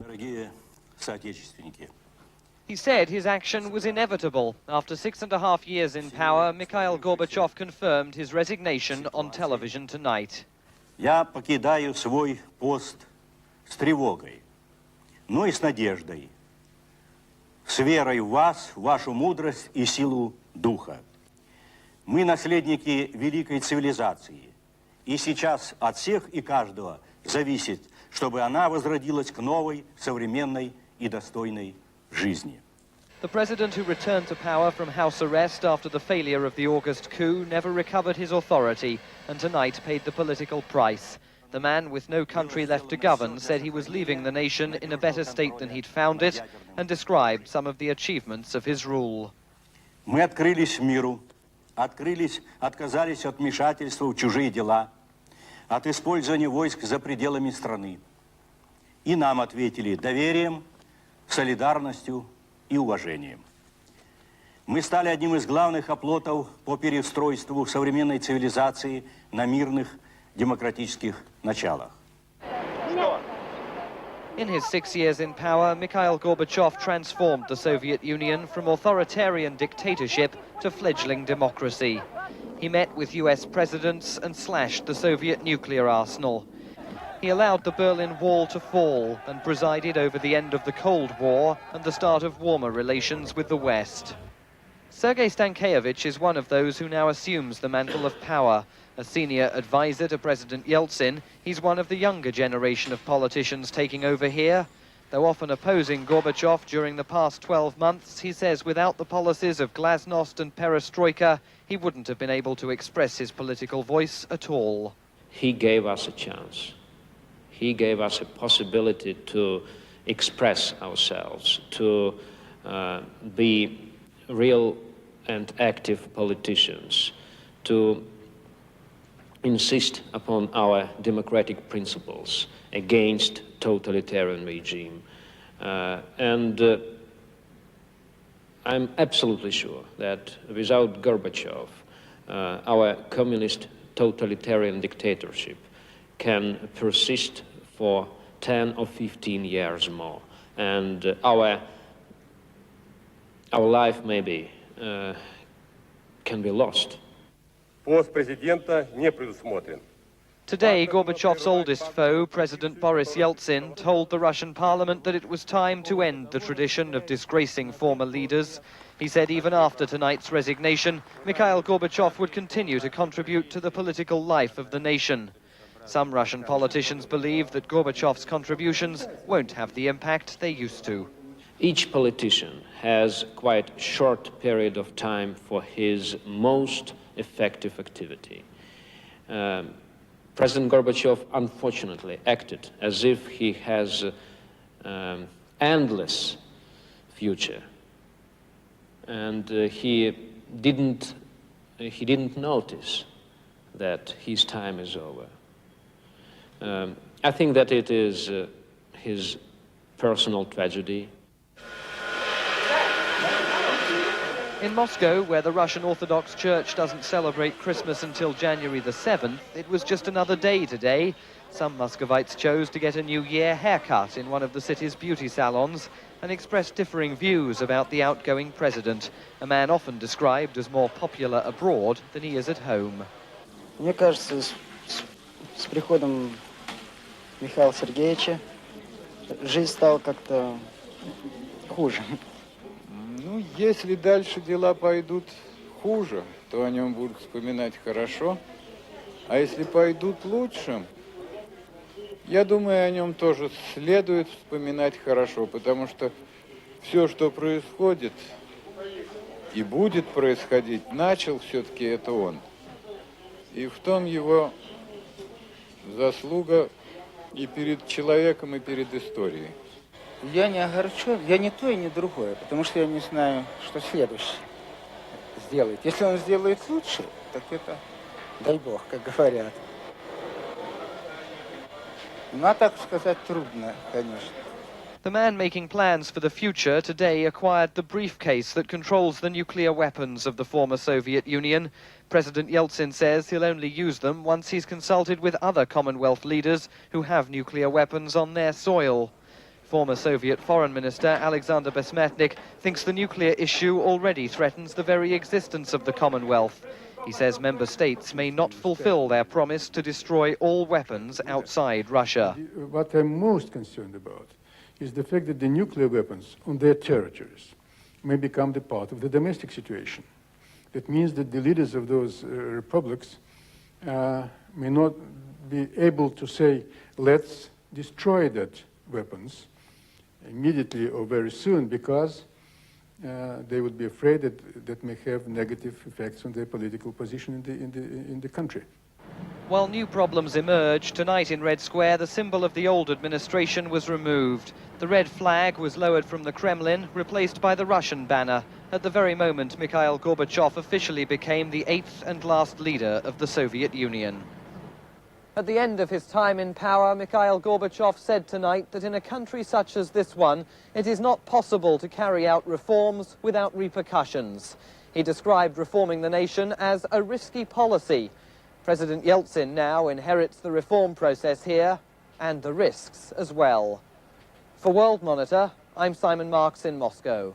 Дорогие соотечественники. He said his action was inevitable. After 6.5 years in power, Mikhail Gorbachev confirmed his resignation on television tonight. Я покидаю свой пост с тревогой, но и с надеждой, с верой в вас, в вашу мудрость и силу духа. Мы наследники великой цивилизации, и сейчас от всех и каждого зависит, чтобы она возродилась к новой, современной и достойной жизни. The president who returned to power from house arrest after the failure of the August coup never recovered his authority and tonight paid the political price. The man with no country left to govern said he was leaving the nation in a better state than he'd found it and described some of the achievements of his rule. Мы открылись миру, отказались от вмешательства в чужие дела, от использования войск за пределами страны. И нам ответили доверием, солидарностью и уважением. Мы стали одним из главных оплотов по переустройству современной цивилизации на мирных демократических началах. In his 6 years in power, Mikhail Gorbachev transformed the Soviet Union from authoritarian dictatorship to fledgling democracy. He met with US presidents and slashed the Soviet nuclear arsenal. He allowed the Berlin Wall to fall and presided over the end of the Cold War and the start of warmer relations with the West. Sergei Stankevich is one of those who now assumes the mantle of power. A senior advisor to President Yeltsin, he's one of the younger generation of politicians taking over here. Though often opposing Gorbachev during the past 12 months, he says without the policies of glasnost and perestroika, he wouldn't have been able to express his political voice at all. He gave us a chance. He gave us a possibility to express ourselves, to be real and active politicians, to insist upon our democratic principles against totalitarian regime. I'm absolutely sure that without Gorbachev, our communist totalitarian dictatorship can persist for 10 or 15 years more. And our life maybe can be lost. Пост президента не предусмотрен. Today, Gorbachev's oldest foe, President Boris Yeltsin, told the Russian parliament that it was time to end the tradition of disgracing former leaders. He said even after tonight's resignation, Mikhail Gorbachev would continue to contribute to the political life of the nation. Some Russian politicians believe that Gorbachev's contributions won't have the impact they used to. Each politician has quite a short period of time for his most effective activity. President Gorbachev, unfortunately, acted as if he has an endless future, and he didn't notice that his time is over. I think that it is his personal tragedy. In Moscow, where the Russian Orthodox Church doesn't celebrate Christmas until January the 7th, it was just another day today. Some Muscovites chose to get a New Year haircut in one of the city's beauty salons and expressed differing views about the outgoing president, a man often described as more popular abroad than he is at home. Мне кажется, с приходом Михаила Сергеевича жизнь стала как-то хуже. Ну, если дальше дела пойдут хуже, то о нем будут вспоминать хорошо. А если пойдут лучше, я думаю, о нем тоже следует вспоминать хорошо, потому что все, что происходит и будет происходить, начал все-таки это он. И в том его заслуга и перед человеком, и перед историей. Я не огорчен, я не то и не другое, потому что я не знаю, что следующее сделает. Если он сделает лучше, так это дай бог, как говорят. Ну, а так сказать трудно, конечно. The man making plans for the future today acquired the briefcase that controls the nuclear weapons of the former Soviet Union. President Yeltsin says he'll only use them once he's consulted with other Commonwealth leaders who have nuclear weapons on their soil. Former Soviet Foreign Minister Alexander Besmetnik thinks the nuclear issue already threatens the very existence of the Commonwealth. He says member states may not fulfill their promise to destroy all weapons outside Russia. What I'm most concerned about is the fact that the nuclear weapons on their territories may become the part of the domestic situation. That means that the leaders of those republics may not be able to say, let's destroy that weapons immediately or very soon, because they would be afraid that that may have negative effects on their political position in the country. While new problems emerge, tonight in Red Square, the symbol of the old administration was removed. The red flag was lowered from the Kremlin, replaced by the Russian banner, at the very moment Mikhail Gorbachev officially became the 8th and last leader of the Soviet Union. At the end of his time in power, Mikhail Gorbachev said tonight that in a country such as this one, it is not possible to carry out reforms without repercussions. He described reforming the nation as a risky policy. President Yeltsin now inherits the reform process here, and the risks as well. For World Monitor, I'm Simon Marks in Moscow.